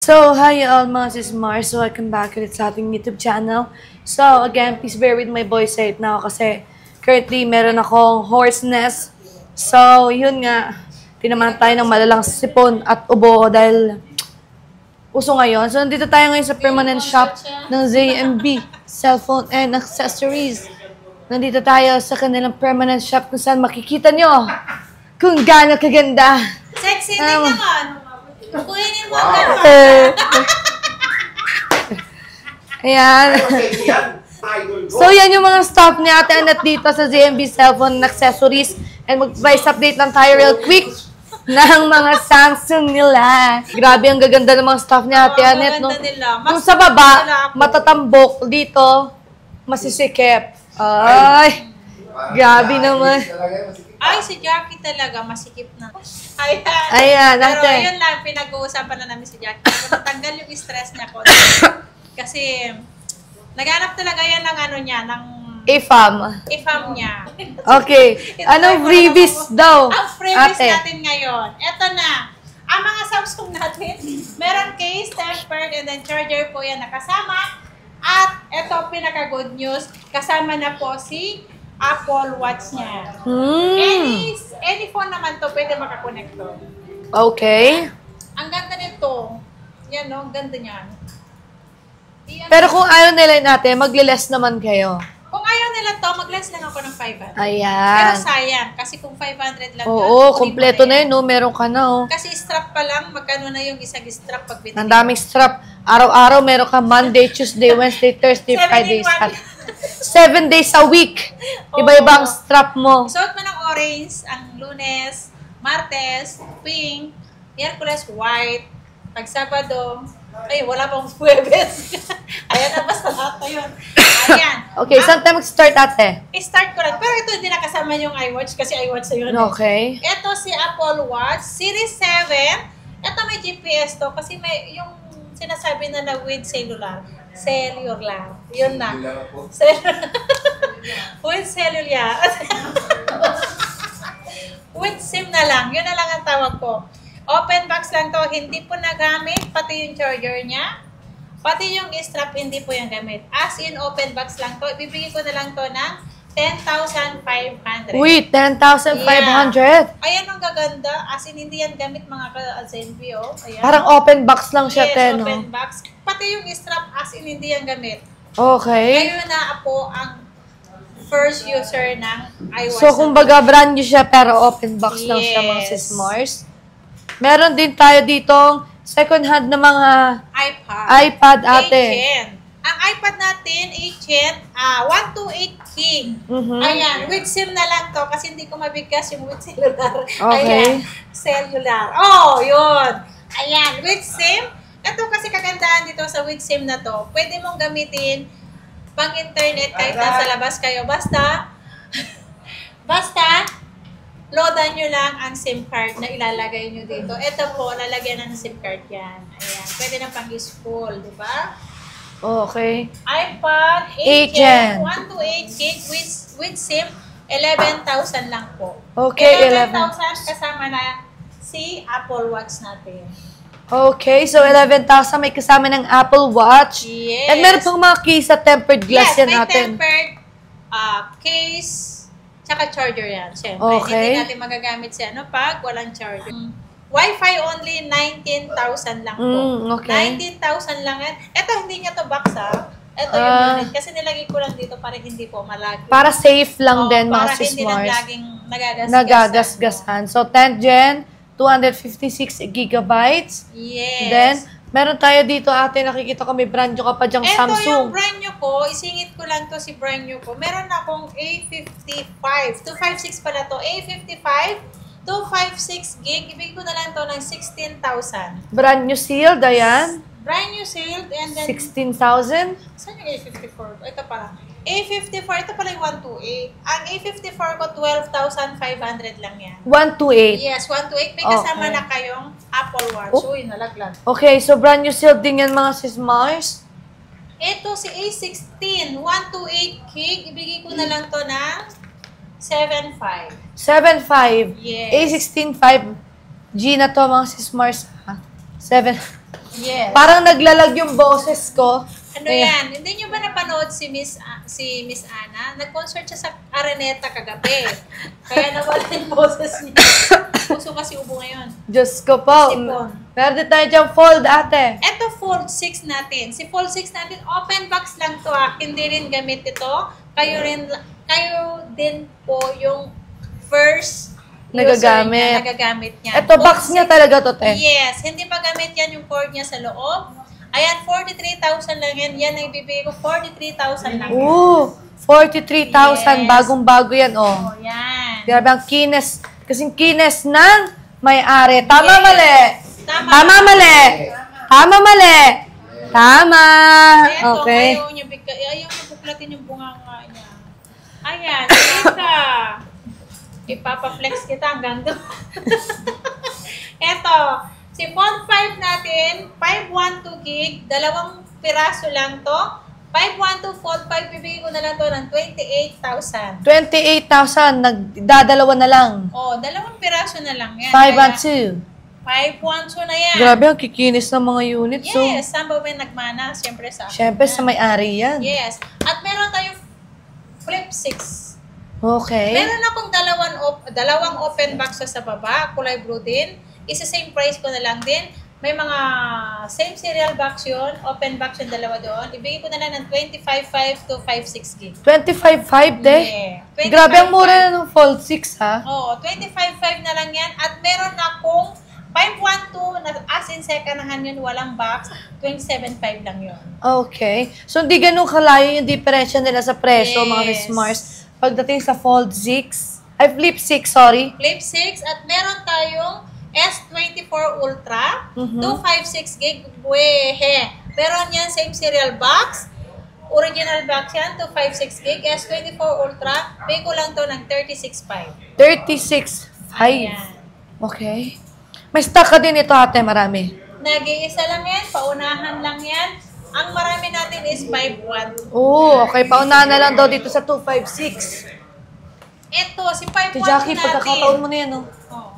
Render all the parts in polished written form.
So, hi all mga sis Mars. So, welcome back ulit sa ating YouTube channel. So, again, please bear with my voice right now kasi currently meron akong hoarseness. So, yun nga, tinamaan tayo ng malalang sipon at ubo dahil uso ngayon. So, nandito tayo ngayon sa permanent shop ng ZMB Cellphone and Accessories. Nandito tayo sa kanilang permanent shop kung saan makikita nyo kung gaano kaganda. Sexy din naman. Kukuinin mo ang Ayan. So, yan yung mga stuff ni Ate Annette dito sa ZMB Cellphone and Accessories. And mag-price update lang tayo real quick ng mga Samsung nila. Grabe, ang gaganda ng mga stuff ni Ate Annette, no? Kung sa baba, matatambok. Dito, masisikip. Ay, grabe naman. Ay, si Jackie talaga, masikip na. Ayan. Ayan, Pero ate. yun lang, pinag-uusapan na namin si Jackie. Matanggal yung stress niya ko. Kasi, naghanap talaga yan ng ano niya, ng IFAM niya. Okay. Anong freebies daw, Ang freebies ate? natin ngayon. Ito na. Ang mga Samsung natin, meron case, tempered, and then charger po yan nakasama. At ito, pinaka-good news, kasama na po si Apple Watch niya. Any phone naman to, pwede makakonect to. Okay. Ang ganda nito. Yan no, ang ganda niyan. Pero kung ayaw nila natin, magle-less naman kayo. Kung ayaw nila to, mag-less lang ako ng 500. Pero Ayan. sayang, kasi kung 500 lang Oo, kompleto na yun, no? Meron ka na, oh. Kasi strap pa lang, magkano na yung isang strap pag binili. Ang daming strap. Araw-araw meron ka Monday, Tuesday, Wednesday, Thursday, Friday, Saturday. 7 days a week. Iba-iba ang strap mo. Suot mo ng orange, ang Lunes, Martes, pink, Miyerkules, white, pag Sabado, ay, wala pang Huwebes. Ayan na, basta lahat na yun. Ayan. Okay, saan tayo mag-start, ate? I-start ko lang. Pero ito hindi nakasama yung iWatch kasi iWatch na yun. Okay. Ito si Apple Watch Series 7. Ito may GPS to kasi may yung sinasabi na with cellular. Cellular. Yun na. With cellular. With SIM na lang. Yun na lang ang tawag ko. Open box lang to. Hindi po nagamit. Pati yung charger niya. Pati yung strap, hindi po yung gamit. As in, open box lang to. Ibibigay ko na lang to ng 10,500. Wait, 10,500? Yeah. Ayan ang gaganda. As in, hindi yan gamit mga ka-ZMB, oh. Ayan. Parang open box lang siya, yes, no? open box. Pati yung strap, as in, hindi yan gamit. Okay. Ngayon na po ang first user ng iWatch. So, kumbaga, brand new siya, pero open box lang siya, mga Yes. sis Mars. Meron din tayo ditong second hand na mga iPad, ate. Agent. Ang iPad natin, Agent, 128 gig. Ayan, with SIM na lang to kasi hindi ko mabigkas yung with cellular. Okay. Ayan, cellular. Oh, yun. Ayan, with SIM. Ito kasi kagandaan dito sa with SIM na to. Pwede mong gamitin pang internet kahit nasa labas kayo. Basta, loadan nyo lang ang SIM card na ilalagay nyo dito. Ito po, lalagyan ng SIM card yan. Ayan, pwede na pang useful, di ba? Okay. iPad Agent. 128 gig with SIM, 11,000 lang po. Okay, 11,000 kasama na si Apple Watch natin. Okay, so 11,000 may kasama ng Apple Watch. Yes. And meron pang mga case sa tempered glass yan may natin. tempered case, tsaka charger yan. Siyempre, Okay. hindi natin magagamit siya pag walang charger. Wi-Fi only, 19,000 lang po. Okay. 19,000 lang yan. Ito, hindi niya to box Ito yung unit. Kasi nilagay ko lang dito para hindi po malagi. Para safe lang din, mga sis Para hindi lang Mars. laging Nagagasgasan. So, 10th Gen, 256 gigabytes. Yes. Then, meron tayo dito, ate, nakikita ko may brand new ka pa dyang Ito Samsung. yung brand new ko, isingit ko lang to si brand new ko. Meron akong A55. 256 pala to. A55, 256 gig. Ibigay ko na lang to ng 16,000. Brand new sealed, ayan. Brand new sealed and then... 16,000. Saan yung A54? Ito pala. A54, ito pala yung 128. Ang A54 ko, 12,500 lang yan. 128. Yes, 128. May kasama Okay. na kayong Apple Watch. Uy, nalaglag. Okay, so brand new sealed din yan, mga sis Mars. Ito si A16, 128 gig. Ibigay ko na lang to ng 7,500. 7.5. Yes. A16 5G na to, mga sis Mars. 7. Yes. Parang naglalag yung boses ko. Ano yan? Hindi nyo ba napanood si Miss Ana? Nag-concert siya sa Araneta kagabi. Kaya nawala yung boses niya. Puso kasi ubo ngayon. Diyos ko po. Sipon. Meron tayo dyan fold, ate. Ito, fold 6 natin. Si fold 6 natin, open box lang to Hindi rin gamit ito. Kayo din po yung first Nagagamit. user niya, nagagamit niya. Ito, box niya talaga to, te. Yes. Hindi pa gamit yan yung cord niya sa loob. Ayan, 43,000 lang yan. Yan ang ibibigay ko, 43,000 lang. Oo, 43,000. Yes. Bagong-bago yan, oh. Oh, yan. Grabe ang kines. Kasing kines ng may-ari. Tama, mali. Tama. Tama, mali. Tama, mali. Tama. Eto, Okay. ayaw niya buklatin yung bunganga niya. Ayan, kita. Ipapaflex kita hanggang doon. Eto, si Fold 5 natin, 512 gig, 2 piraso lang to. 512 Fold 5, bibigay ko na lang to ng 28,000. 28,000. Nagdadalawa na lang. Oh, 2 piraso na lang yan. 512. 512 na yan. Grabe ang kikinis ng mga units. So, Yes, saan ba may nagmana? Siyempre sa akin. syempre sa may-ari yan. Yes. At meron tayong Flip 6. Okay. Meron akong dalawang open boxes sa baba, kulay blue din. Isa-same price ko na lang din. May mga same serial box yun, open box yung dalawa doon. Ibigay ko na lang ng 25.5 to 5.6 gig. 25.5, te. Yeah. Grabe ang mura na ng Fold 6, ha? Oo, 25.5 na lang yan. At meron akong 512 na as in second-hand yun, walang box. 27.5 lang yun. Okay. So, hindi ganun kalayo yung diferensya nila sa presyo, mga Yes. Mars. Pagdating sa Fold 6, ay Flip 6, sorry. Flip 6 at meron tayong S24 Ultra, 256 gig, wehe. Meron yan, same serial box. Original box yan, 256 gig. S24 Ultra, pay ko lang to ng 36.5. 36.5. Ayan. Okay. May stock ka din ito, ate, marami. Nag-iisa lang yan, paunahan lang yan. Ang marami natin is 512. Oo, okay. Paunahan na lang daw dito sa 256. Ito, si 512 Si Jackie, natin. pagkakataon mo na yan, oh. Oh.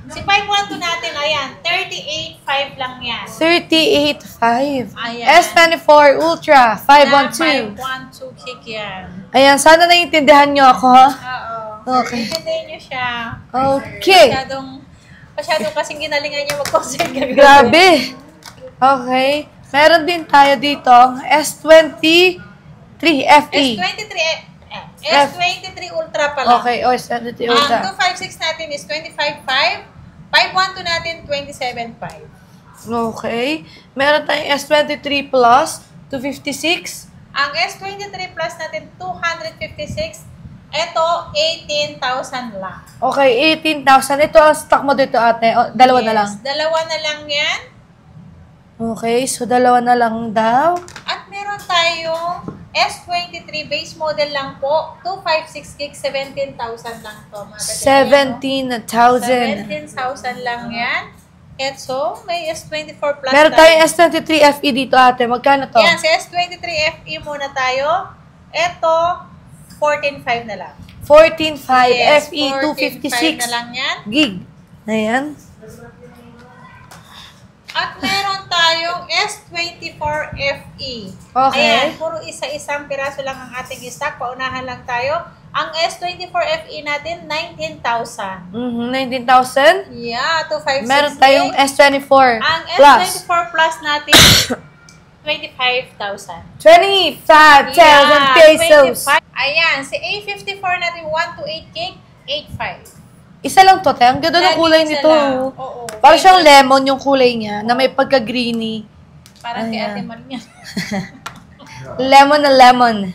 Si 512 natin, ayan, 38.5 lang yan. 38.5. Ayan. S24 Ultra, 512. 512 gig yan. Ayan, sana naiintindihan nyo ako, ha? Oo. Okay. Itindihin nyo siya. Okay. Masyadong kasing ginalingan niya mag-concert kagabi. Grabe. Okay. Meron din tayo dito, S23 FE. S23 Ultra pala. Okay, S23 Ang Ultra. 256 natin is 25.5. 512 natin, 27.5. Okay. Meron tayong S23 Plus, 256. Ang S23 Plus natin, 256. Ito, 18,000 lang. Okay, 18,000. Ito ang stock mo dito, ate. O, dalawa na lang. Dalawa na lang yan. Okay, so dalawa na lang daw. At meron tayong S23 base model lang po. 256 gig, 17,000 lang to. 17,000. 17,000 lang yan. At so, may S24 Plus Meron tayong S23 FE dito, ate. Magkano to? Yan, sa S23 FE muna tayo. Ito, 14.5 na lang. 14.5 Yes, FE 256 na lang yan. gig. Ayan. At meron tayong S24 FE. Okay. Ayan, puro isa-isang piraso lang ang ating stock. Paunahan lang tayo. Ang S24 FE natin, 19,000. 19,000. Yeah, 256 Meron tayong S24 Ang Plus. S24 Plus natin, 25,000. 25,000 pesos. 25. Ayan, si A54 natin, 128 gig, 85. Isa lang to, te. Ang ganda ng kulay Isa nito. lang. Oo. Parang siyang lemon yung kulay niya, na may pagka-greeny. Parang kay Ayan. Ate Maria. Lemon na lemon.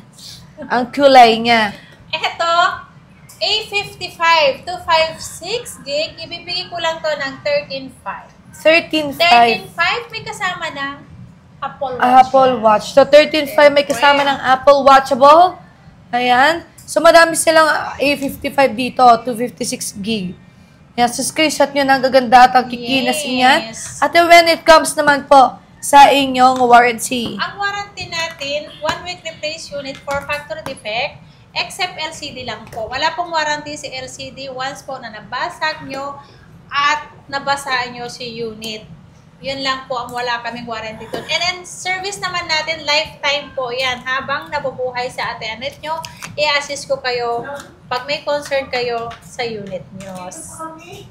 Ang kulay niya. Eto, A55, 256 gig, ibibigay ko lang to ng 13.5. 13.5. 13.5 may kasama ng Apple Watch. Apple Watch. So, 13.5 may kasama ng Apple Watchable. Ayan. So, madami silang A55 dito, 256 gig. Yan, so screenshot nyo ng gaganda at ang kikinas niyan. Yes. At when it comes naman po sa inyong warranty. Ang warranty natin, 1 week replace unit for factory defect, except LCD lang po. Wala pong warranty si LCD once po na nabasag nyo at nabasa nyo si unit. Yun lang po ang wala kaming warranty doon. And then, service naman natin, lifetime po yan. Habang nabubuhay sa ate Anet nyo, i-assist ko kayo pag may concern kayo sa unit nyo.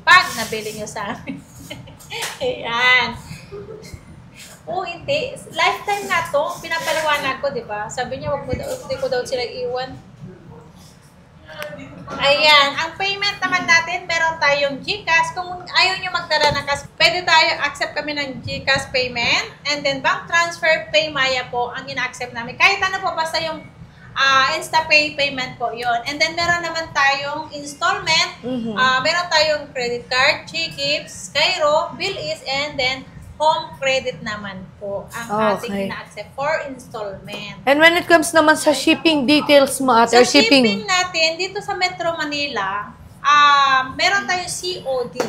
Pag nabili nyo sa amin. Ayan. Oo, hindi. Lifetime na to. Pinapaliwanag ko, di ba? Sabi niya, hindi ko daw sila iwan. Ayan, ang payment naman natin, meron tayong GCash. Kung ayaw nyo magdala ng cash, pwede tayo, accept kami ng GCash payment. And then bank transfer, PayMaya po ang ina-accept namin. Kahit ano po, basta yung InstaPay payment po yon. And then meron naman tayong installment. Meron tayong credit card, Gcash, Cairo, Bilis, and then home credit naman po ang ating ina-accept for installment. And when it comes naman sa shipping details mo ate, sa or shipping natin, dito sa Metro Manila, meron tayong COD.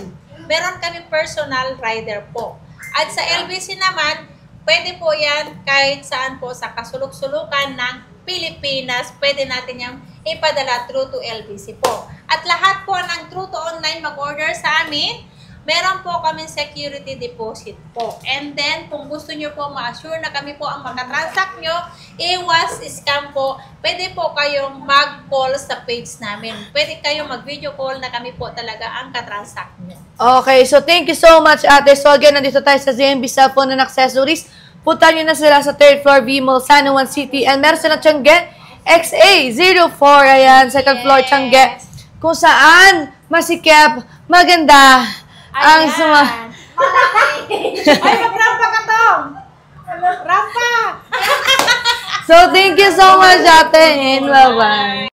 Meron kami personal rider po. At sa LBC naman, pwede po yan kahit saan po sa kasulok-sulukan ng Pilipinas, pwede natin yung ipadala through to LBC po. At lahat po ng through to online mag-order sa amin, meron po kami security deposit po. And then, kung gusto nyo po ma-assure na kami po ang makatransact nyo, iwas scam po, pwede po kayong mag-call sa page namin. Pwede kayong mag-video call na kami po talaga ang katransact nyo. Okay, so thank you so much ate. So again, nandito tayo sa ZMB Cellphone and Accessories. Punta nyo na sila sa 3rd floor B-Mall, San Juan City. And meron sila Tiangge XA04. Ayan, 2nd floor Tiangge. Kung saan masikip, maganda, ang suma. Ay, mag-rampa ka to! Rampa! So, thank you so much, ate, and bye-bye.